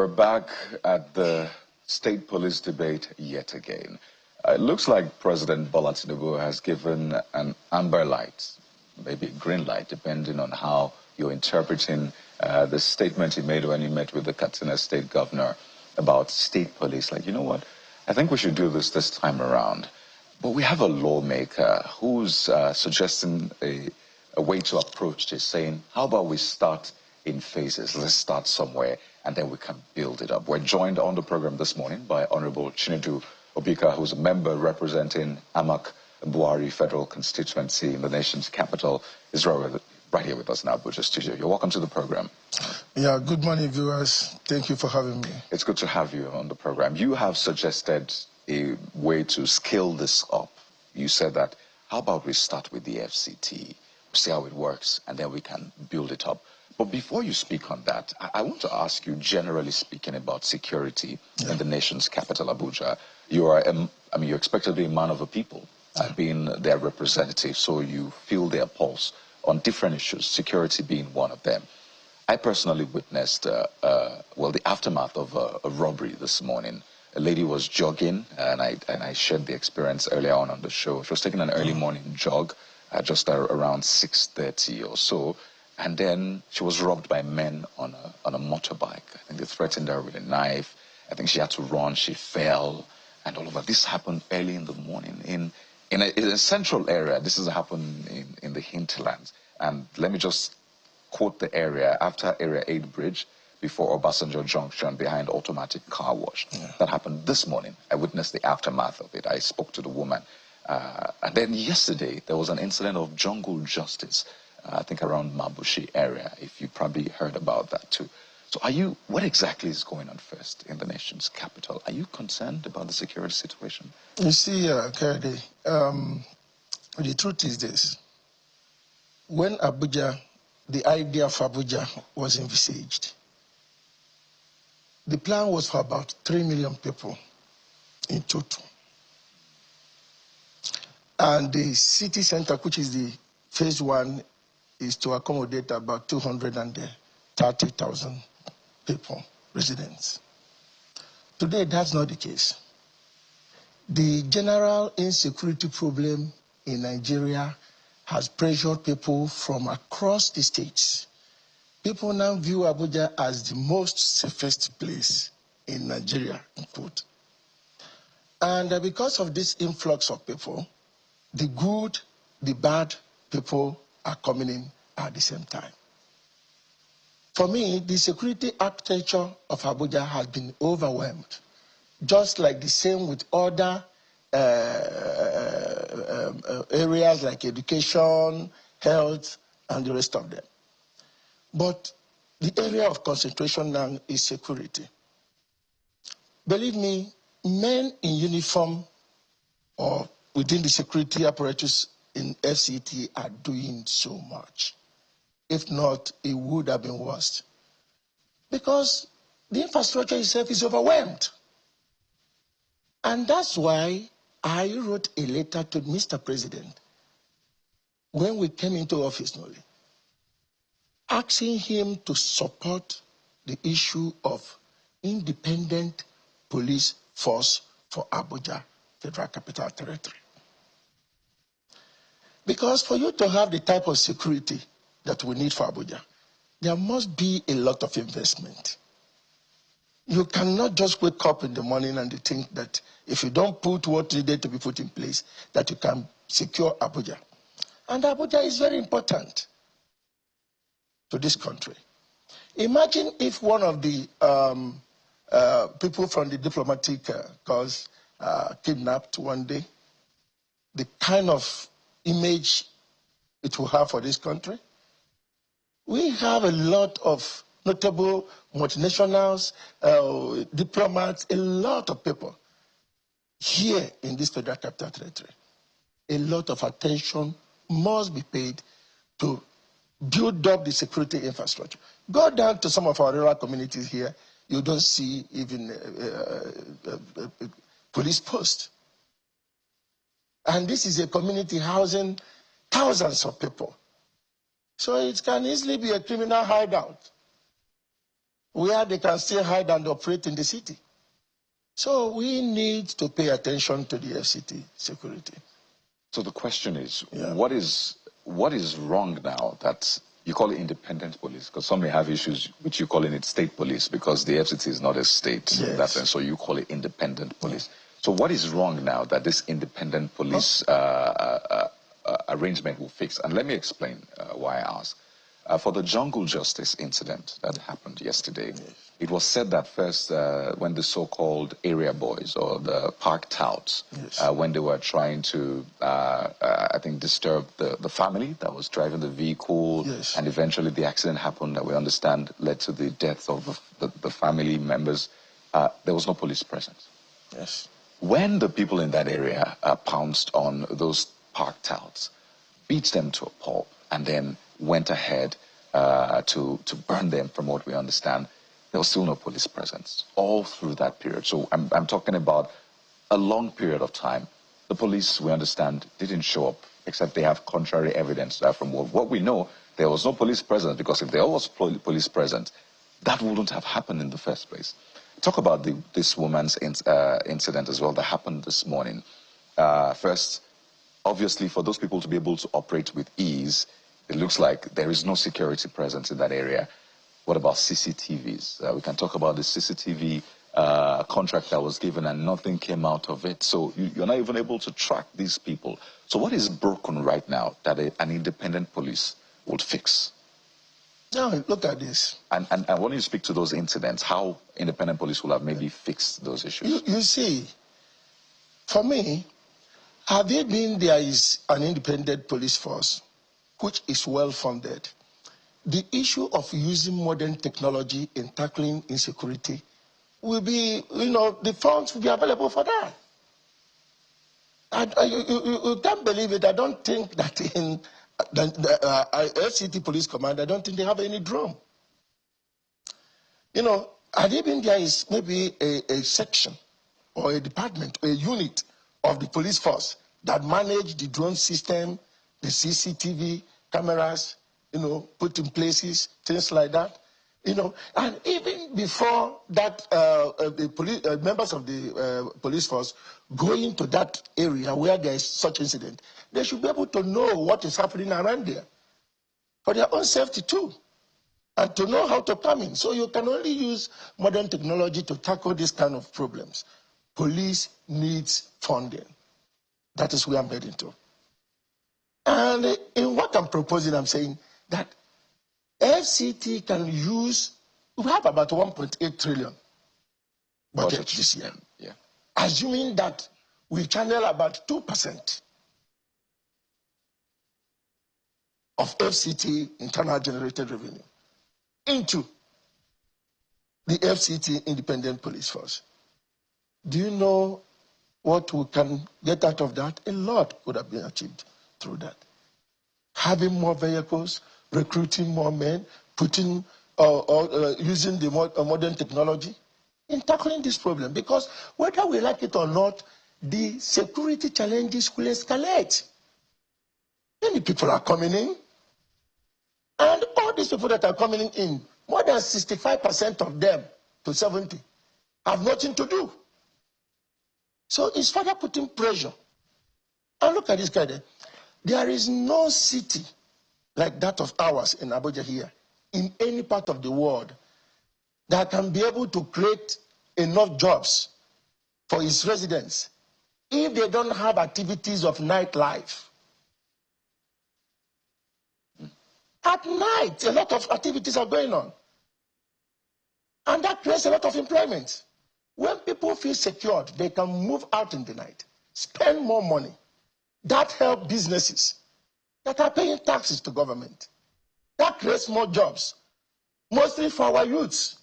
We're back at the state police debate yet again. It looks like President Bola Tinubu has given an amber light, maybe a green light, depending on how you're interpreting the statement he made when he met with the Katsina state governor about state police. Like, you know what? I think we should do this time around. But we have a lawmaker who's suggesting a way to approach this, saying, how about we start in phases? Let's start somewhere, and then we can build it up. We're joined on the program this morning by Honorable Chinedu Obika, who's a member representing Amak Buhari Federal Constituency in the nation's capital. Is right here with us in Abuja studio. You're welcome to the program. Yeah, good morning, viewers. Thank you for having me. It's good to have you on the program. You have suggested a way to scale this up. You said that, how about we start with the FCT, see how it works, and then we can build it up. But before you speak on that, I want to ask you, generally speaking, about security in the nation's capital, Abuja. You are, you're expected to be a man of the people, being their representative, so you feel their pulse on different issues, security being one of them. I personally witnessed, the aftermath of a robbery this morning. A lady was jogging, and I shared the experience earlier on the show. She was taking an early morning jog, just around 6:30 or so, and then she was robbed by men on a motorbike. I think they threatened her with a knife. I think she had to run. She fell, and all of that. This happened early in the morning in a central area. This has happened in the hinterlands. And let me just quote the area: after Area 8 Bridge, before Obasanjo Junction, behind Automatic Car Wash. That happened this morning. I witnessed the aftermath of it. I spoke to the woman. And then yesterday, there was an incident of jungle justice, I think around Mabushi area, if you probably heard about that too. So what exactly is going on first in the nation's capital? Are you concerned about the security situation? You see, Kennedy, the truth is this. When the idea of Abuja was envisaged, the plan was for about 3 million people in total. And the city center, which is the phase 1, is to accommodate about 230,000 people, residents. Today, that's not the case. The general insecurity problem in Nigeria has pressured people from across the states. People now view Abuja as the most safest place in Nigeria, quote. And because of this influx of people, the good, the bad people are coming in at the same time. For me, the security architecture of Abuja has been overwhelmed, just like the same with other areas like education, health, and the rest of them. But the area of concentration now is security. Believe me, men in uniform or within the security apparatus in FCT are doing so much. If not, it would have been worse. Because the infrastructure itself is overwhelmed. And that's why I wrote a letter to Mr. President when we came into office, asking him to support the issue of independent police force for Abuja, Federal Capital Territory. Because for you to have the type of security that we need for Abuja, there must be a lot of investment. You cannot just wake up in the morning and think that if you don't put what needed to be put in place, that you can secure Abuja. And Abuja is very important to this country. Imagine if one of the people from the diplomatic corps kidnapped one day, the kind of image it will have for this country. We have a lot of notable multinationals, diplomats, a lot of people here in this Federal Capital Territory. A lot of attention must be paid to build up the security infrastructure. Go down to some of our rural communities here, you don't see even a police post. And this is a community housing thousands of people. So it can easily be a criminal hideout. where they can still hide and operate in the city. So we need to pay attention to the FCT security. So the question is, what is wrong now that you call it independent police? Because some may have issues which you calling it state police because the FCT is not a state in that sense, so you call it independent police. So what is wrong now that this independent police arrangement will fix? And let me explain why I ask. For the jungle justice incident that happened yesterday, it was said that first when the so-called area boys or the park touts, when they were trying to, I think, disturb the family that was driving the vehicle, and eventually the accident happened that we understand led to the death of the family members, there was no police presence. When the people in that area pounced on those park touts, beat them to a pulp, and then went ahead to burn them, from what we understand, there was still no police presence all through that period. So I'm talking about a long period of time. The police, we understand, didn't show up, except they have contrary evidence from what we know. There was no police presence, because if there was police presence, that wouldn't have happened in the first place. Talk about this woman's incident as well that happened this morning. First, obviously, for those people to be able to operate with ease, it looks like there is no security presence in that area. What about CCTVs? We can talk about the CCTV contract that was given and nothing came out of it. So you're not even able to track these people. So what is broken right now that an independent police would fix? Now, look at this. And when you speak to those incidents, how independent police will have maybe fixed those issues? You see, for me, had there been there is an independent police force which is well funded, the issue of using modern technology in tackling insecurity will be, the funds will be available for that. You can't believe it. I don't think that in the FCT police command, I don't think they have any drone. Had there been there is maybe a section or a department, a unit of the police force that manage the drone system, the CCTV cameras, put in places, things like that, and even before that, the members of the police force go into that area where there is such incident, they should be able to know what is happening around there for their own safety too, and to know how to come in. So you can only use modern technology to tackle these kind of problems. Police needs funding. That is where I'm heading to. And in what I'm proposing, I'm saying that FCT can use, we have about 1.8 trillion budget this year. Assuming that we channel about 2% of FCT internal generated revenue into the FCT independent police force. Do you know what we can get out of that? A lot could have been achieved through that. Having more vehicles, recruiting more men, putting using the modern technology in tackling this problem. Because whether we like it or not, the security challenges will escalate. Many people are coming in, and all these people that are coming in, more than 65% of them to 70 have nothing to do. So it's further putting pressure. And look at this guy there. There is no city like that of ours in Abuja here, in any part of the world, that can be able to create enough jobs for its residents if they don't have activities of nightlife. At night, a lot of activities are going on. And that creates a lot of employment. When people feel secured, they can move out in the night, spend more money. That helps businesses that are paying taxes to government. That creates more jobs, mostly for our youths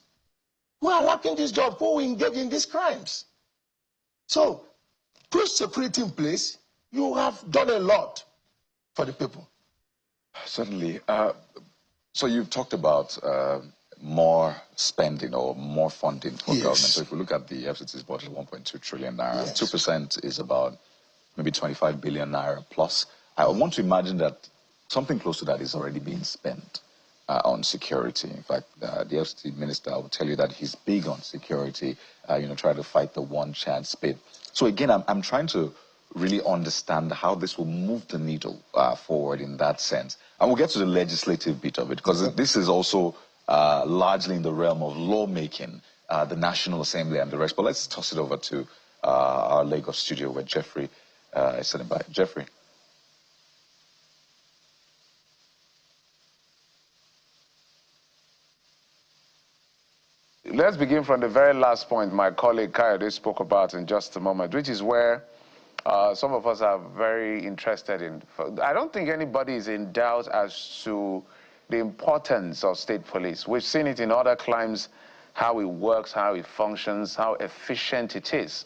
who are lacking this job, who engage in these crimes. So, put security in place, you have done a lot for the people. Certainly. So you've talked about more spending or more funding for government. So if we look at the FCT's budget, 1.2 trillion naira, 2% is about maybe 25 billion naira plus. I want to imagine that something close to that is already being spent. on security. In fact, the FCT minister will tell you that he's big on security, try to fight the one chance bit. So again, I'm trying to really understand how this will move the needle forward in that sense. And we'll get to the legislative bit of it, because this is also largely in the realm of lawmaking, the National Assembly and the rest. But let's toss it over to our Lagos studio where Jeffrey is sitting by. Jeffrey. Let's begin from the very last point my colleague Kayode spoke about in just a moment, which is where some of us are very interested in. I don't think anybody is in doubt as to the importance of state police. We've seen it in other climes, how it works, how it functions, how efficient it is.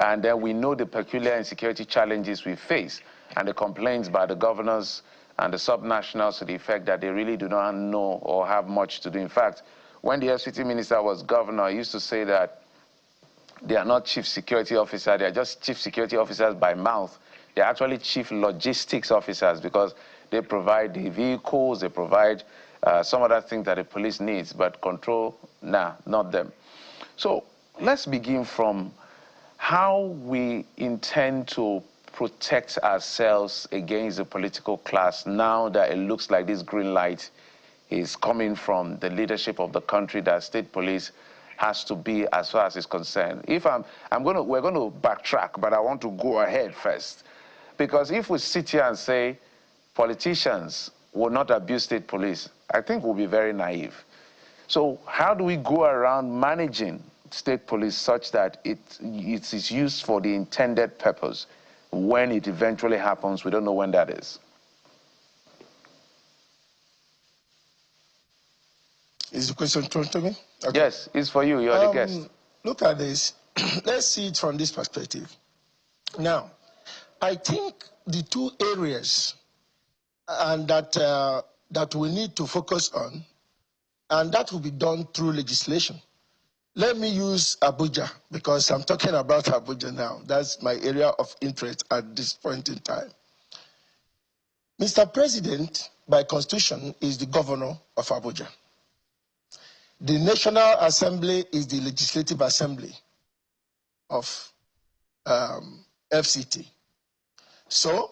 And then we know the peculiar insecurity challenges we face and the complaints by the governors and the subnationals to the effect that they really do not know or have much to do. In fact, when the FCT minister was governor, he used to say that they are not chief security officers, they are just chief security officers by mouth. They're actually chief logistics officers because they provide the vehicles, they provide some other things that the police needs, but control, nah, not them. So let's begin from how we intend to protect ourselves against the political class now that it looks like this green light is coming from the leadership of the country that state police has to be as far as is concerned. If we're going to backtrack, but I want to go ahead first. Because if we sit here and say politicians will not abuse state police, I think we'll be very naive. So how do we go around managing state police such that it is used for the intended purpose? When it eventually happens, we don't know when that is. Is the question turned to me? Okay. Yes, it's for you. You're the guest. Look at this. Let's see it from this perspective. Now, I think the two areas and that we need to focus on, and that will be done through legislation. Let me use Abuja, because I'm talking about Abuja now. That's my area of interest at this point in time. Mr. President, by constitution, is the governor of Abuja. The National Assembly is the legislative assembly of FCT. So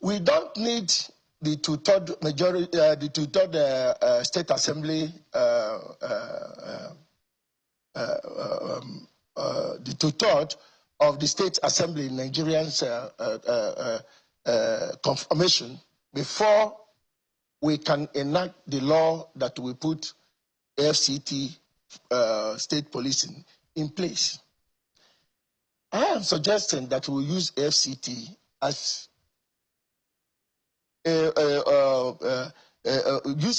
we don't need the two-third majority, the two-third state assembly, the two-third of the state assembly in Nigerians confirmation before we can enact the law that we put FCT state policing in place. I am suggesting that we use FCT as use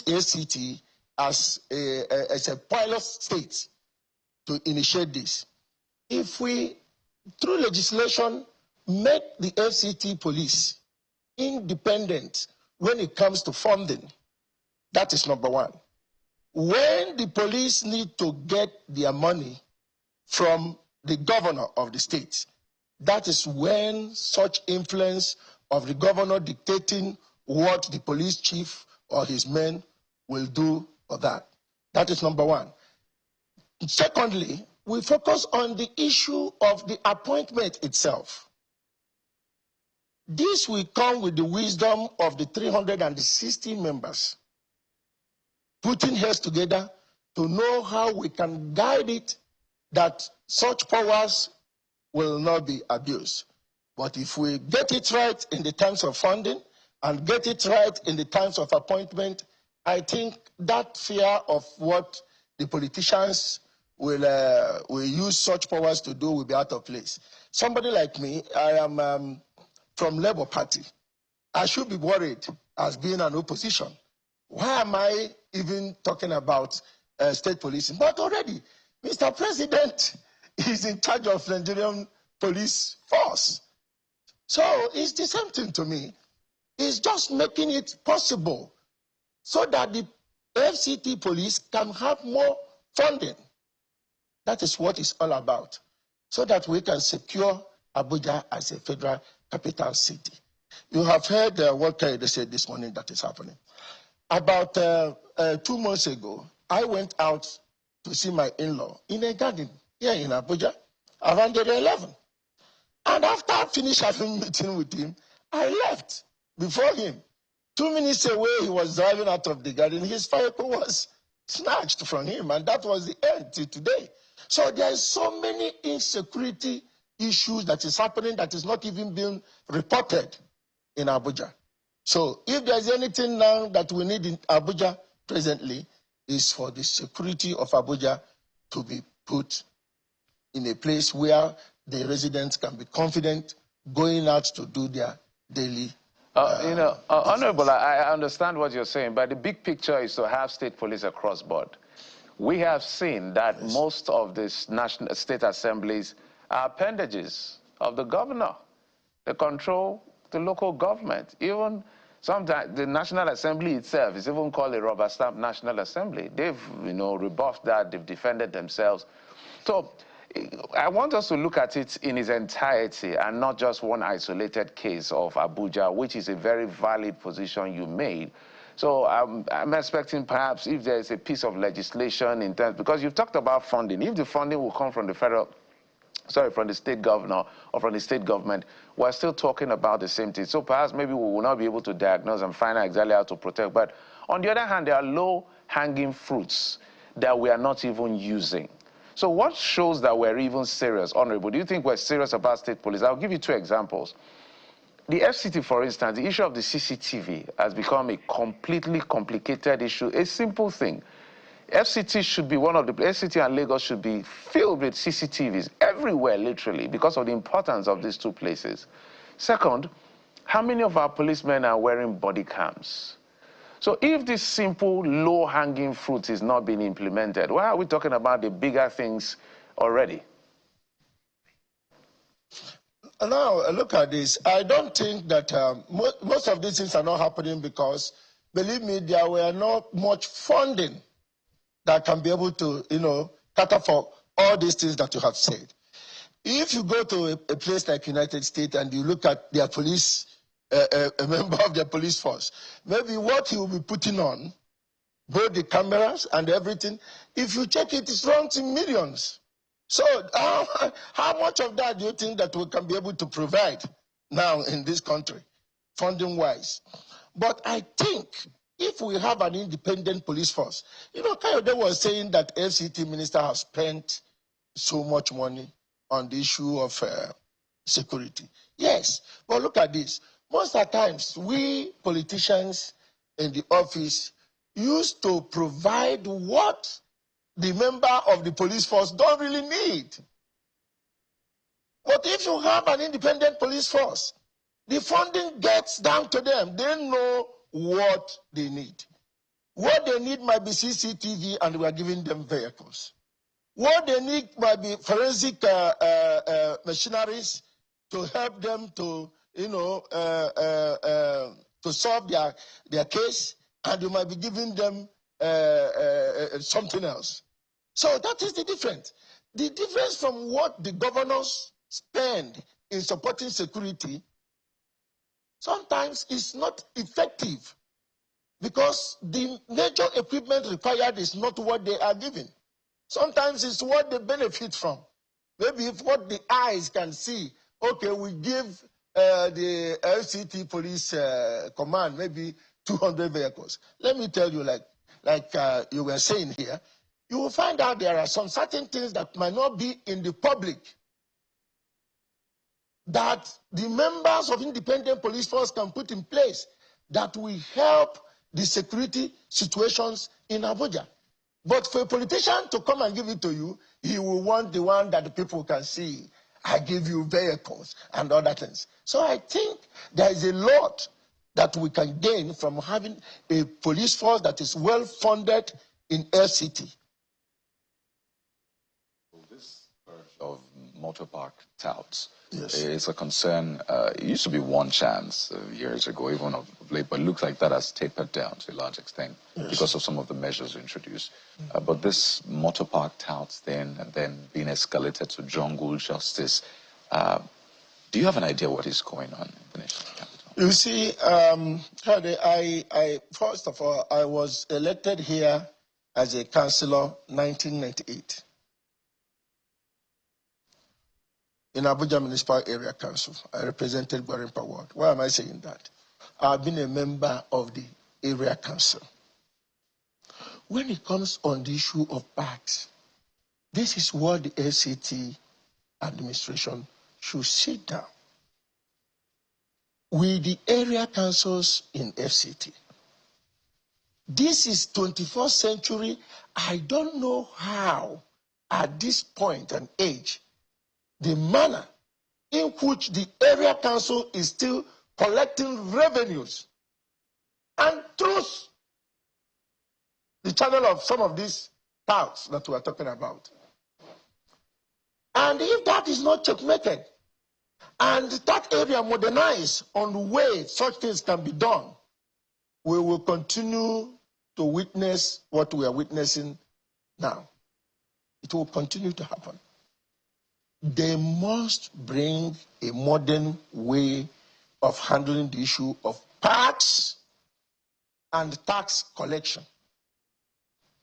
FCT as a pilot state to initiate this. If we, through legislation, make the FCT police independent when it comes to funding, that is number one. When the police need to get their money from the governor of the state, that is when such influence of the governor dictating what the police chief or his men will do or that. That is number one. Secondly, we focus on the issue of the appointment itself. This will come with the wisdom of the 360 members, putting heads together to know how we can guide it that such powers will not be abused. But if we get it right in the terms of funding and get it right in the terms of appointment, I think that fear of what the politicians will use such powers to do will be out of place. Somebody like me, I am from Labour Party. I should be worried as being an opposition. Why am I even talking about state policing? But already, Mr. President is in charge of Nigerian police force. So it's the same thing to me. It's just making it possible so that the FCT police can have more funding. That is what it's all about, so that we can secure Abuja as a federal capital city. You have heard what Kayode said this morning that is happening. About 2 months ago, I went out to see my in-law in a garden here in Abuja around 11. And after I finished having a meeting with him, I left before him. 2 minutes away, he was driving out of the garden. His vehicle was snatched from him, and that was the end till today. So there is so many insecurity issues that is happening that is not even being reported in Abuja. So if there's anything now that we need in Abuja presently, is for the security of Abuja to be put in a place where the residents can be confident going out to do their daily Honorable, I understand what you're saying, but the big picture is to have state police across board. We have seen that most of these national state assemblies are appendages of the governor. They control the local government. Even sometimes the National Assembly itself is even called a rubber stamp National Assembly. They've, rebuffed that. They've defended themselves. So I want us to look at it in its entirety and not just one isolated case of Abuja, which is a very valid position you made. So I'm expecting perhaps if there's a piece of legislation in terms, because you've talked about funding, if the funding will come from the from the state governor or from the state government, we're still talking about the same thing. So perhaps maybe we will not be able to diagnose and find out exactly how to protect. But on the other hand, there are low-hanging fruits that we are not even using. So what shows that we're even serious, Honorable? Do you think we're serious about state police? I'll give you 2 examples. The FCT, for instance, the issue of the CCTV has become a completely complicated issue, a simple thing. FCT should be FCT and Lagos should be filled with CCTVs everywhere, literally, because of the importance of these 2 places. Second, how many of our policemen are wearing body cams? So if this simple, low-hanging fruit is not being implemented, why are we talking about the bigger things already? Now, look at this. I don't think that most of these things are not happening because, believe me, there were not much funding that can be able to, cater for all these things that you have said. If you go to a place like United States and you look at their police, a member of their police force, maybe what he will be putting on, both the cameras and everything, if you check it, it's runs in millions. So how much of that do you think that we can be able to provide now in this country, funding-wise? But I think if we have an independent police force, Kayode was saying that FCT minister has spent so much money on the issue of security. Yes, but look at this. Most of the times, we politicians in the office used to provide what the member of the police force don't really need. But if you have an independent police force, the funding gets down to them. They know what they need. What they need might be CCTV, and we are giving them vehicles. What they need might be forensic machineries to help them to, to solve their case, and you might be giving them something else. So that is the difference. The difference from what the governors spend in supporting security sometimes is not effective because the major equipment required is not what they are given. Sometimes it's what they benefit from. Maybe if what the eyes can see, okay, we give the FCT police command maybe 200 vehicles. Let me tell you, like you were saying here, you will find out there are some certain things that might not be in the public that the members of independent police force can put in place that will help the security situations in Abuja. But for a politician to come and give it to you, he will want the one that the people can see. I give you vehicles and other things. So I think there is a lot that we can gain from having a police force that is well funded in FCT. This urge of motor park touts Yes. is a concern. It used to be one chance years ago, even of late, but it looks like that has tapered down to a large extent because of some of the measures introduced. But this motor park touts thing and then being escalated to jungle justice, do you have an idea what is going on in the nation's capital? You see, first of all, I was elected here as a councillor 1998 in Abuja Municipal Area Council. I represented Gwarimpa Ward. Why am I saying that? I've been a member of the area council. When it comes on the issue of parks, this is what the FCT administration should sit down with the area councils in FCT. This is 21st century. I don't know how, at this point and age, the manner in which the area council is still collecting revenues and through the channel of some of these parks that we are talking about. And if that is not checkmated, and that area modernized on the way such things can be done, we will continue to witness what we are witnessing now. It will continue to happen. They must bring a modern way of handling the issue of parks and tax collection.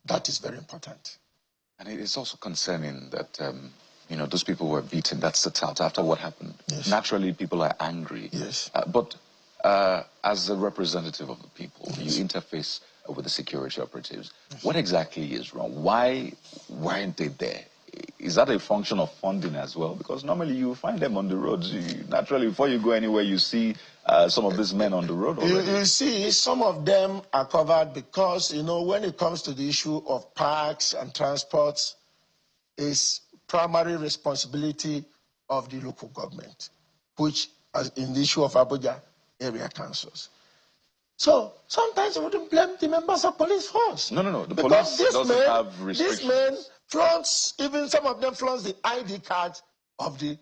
That is very important. And it is also concerning that, those people were beaten. That's the tout after what happened. Yes. Naturally, people are angry. Yes. But as a representative of the people, yes, you interface with the security operatives. Yes. What exactly is wrong? Why aren't they there? Is that a function of funding as well? Because normally you find them on the roads. Naturally, before you go anywhere, you see some of these men on the road already. You see, some of them are covered because, when it comes to the issue of parks and transports, it's primary responsibility of the local government, which, as in the issue of Abuja, area councils. So sometimes we wouldn't blame the members of police force. No. The police doesn't have restrictions. These men flaunts, even some of them flaunts the ID card of the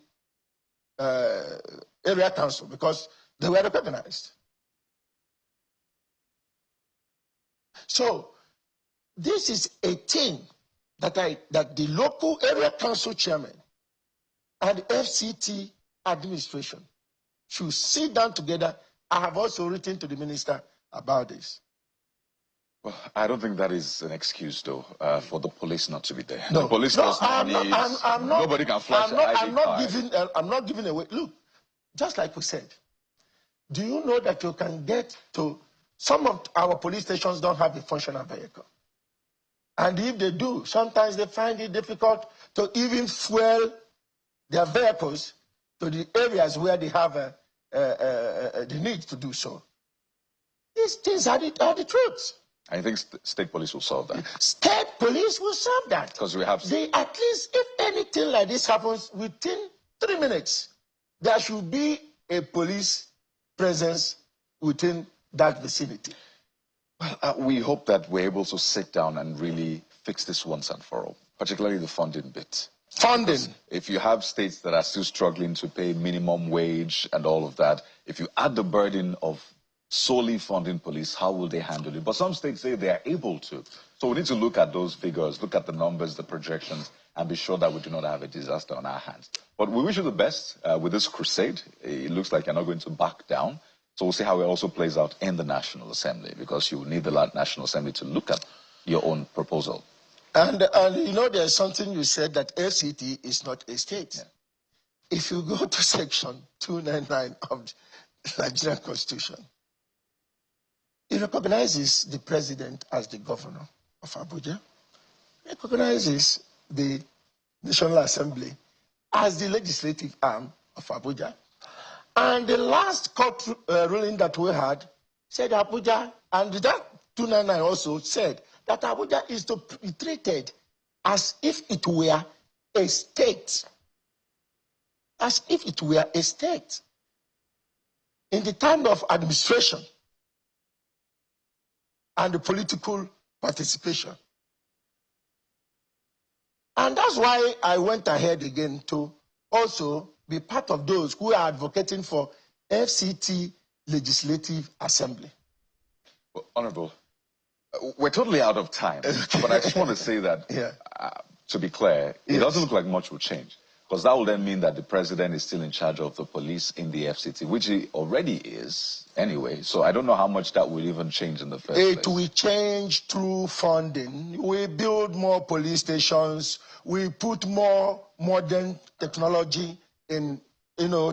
area council because they were recognized. So this is a thing that the local area council chairman and FCT administration should sit down together. I have also written to the minister about this. Well, I don't think that is an excuse, though, for the police not to be there. No, the police nobody can flash an ID card. I'm not giving away. Look, just like we said, do you know that you can get to some of our police stations don't have a functional vehicle? And if they do, sometimes they find it difficult to even fuel their vehicles to the areas where they have the need to do so. These things are the truths. I think state police will solve that. State police will solve that. Because we have... At least, if anything like this happens, within 3 minutes, there should be a police presence within that vicinity. Well, we hope that we're able to sit down and really fix this once and for all, particularly the funding bit. Funding. Because if you have states that are still struggling to pay minimum wage and all of that, if you add the burden of solely funding police, how will they handle it? But some states say they are able to. So we need to look at those figures, look at the numbers, the projections, and be sure that we do not have a disaster on our hands. But we wish you the best with this crusade. It looks like you're not going to back down. So we'll see how it also plays out in the National Assembly, because you will need the National Assembly to look at your own proposal. And there's something you said, that FCT is not a state. Yeah. If you go to section 299 of the Nigerian Constitution, it recognizes the president as the governor of Abuja. It recognizes the National Assembly as the legislative arm of Abuja. And the last court ruling that we had said Abuja, and that 299 also said that Abuja is to be treated as if it were a state. As if it were a state. In the time of administration and the political participation. And that's why I went ahead again to also be part of those who are advocating for FCT Legislative Assembly. Well, Honorable, we're totally out of time, but I just want to say that, to be clear, it doesn't look like much will change. Because that will then mean that the president is still in charge of the police in the FCT, which he already is anyway. So I don't know how much that will even change in the first place. It will change through funding. We build more police stations. We put more modern technology in,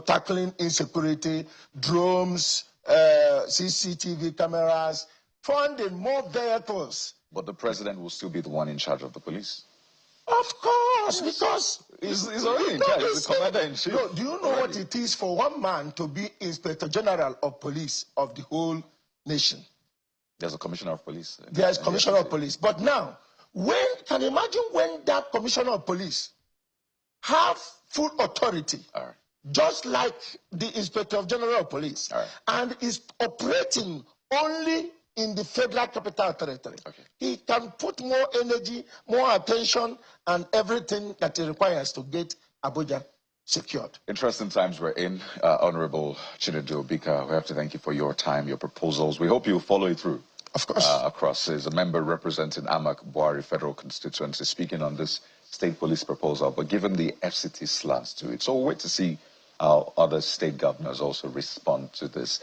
tackling insecurity, drones, CCTV cameras, funding more vehicles. But the president will still be the one in charge of the police. Of course, because he's already in charge. He's the commander-in-chief. No, do you know what it is for one man to be Inspector General of Police of the whole nation? There's a commissioner of police. There's commissioner of police. But now, can you imagine when that commissioner of police have full authority, just like the Inspector General of Police, and is operating only in the Federal Capital Territory. He can put more energy, more attention, and everything that he requires to get Abuja secured. Interesting times we're in. Honorable Chinedu Obika, we have to thank you for your time, your proposals. We hope you follow it through. Of course. Across. As a member representing Amak Buhari Federal Constituency, speaking on this state police proposal, but given the FCT slants to it. So we'll wait to see how other state governors also respond to this.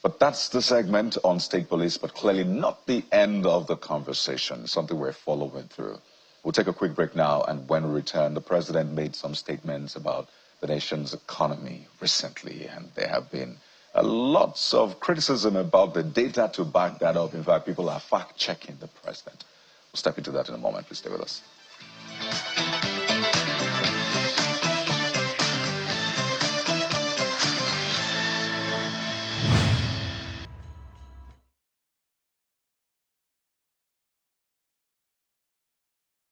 But that's the segment on state police, but clearly not the end of the conversation, something we're following through. We'll take a quick break now, and when we return, the president made some statements about the nation's economy recently, and there have been lots of criticism about the data to back that up. In fact, people are fact-checking the president. We'll step into that in a moment. Please stay with us.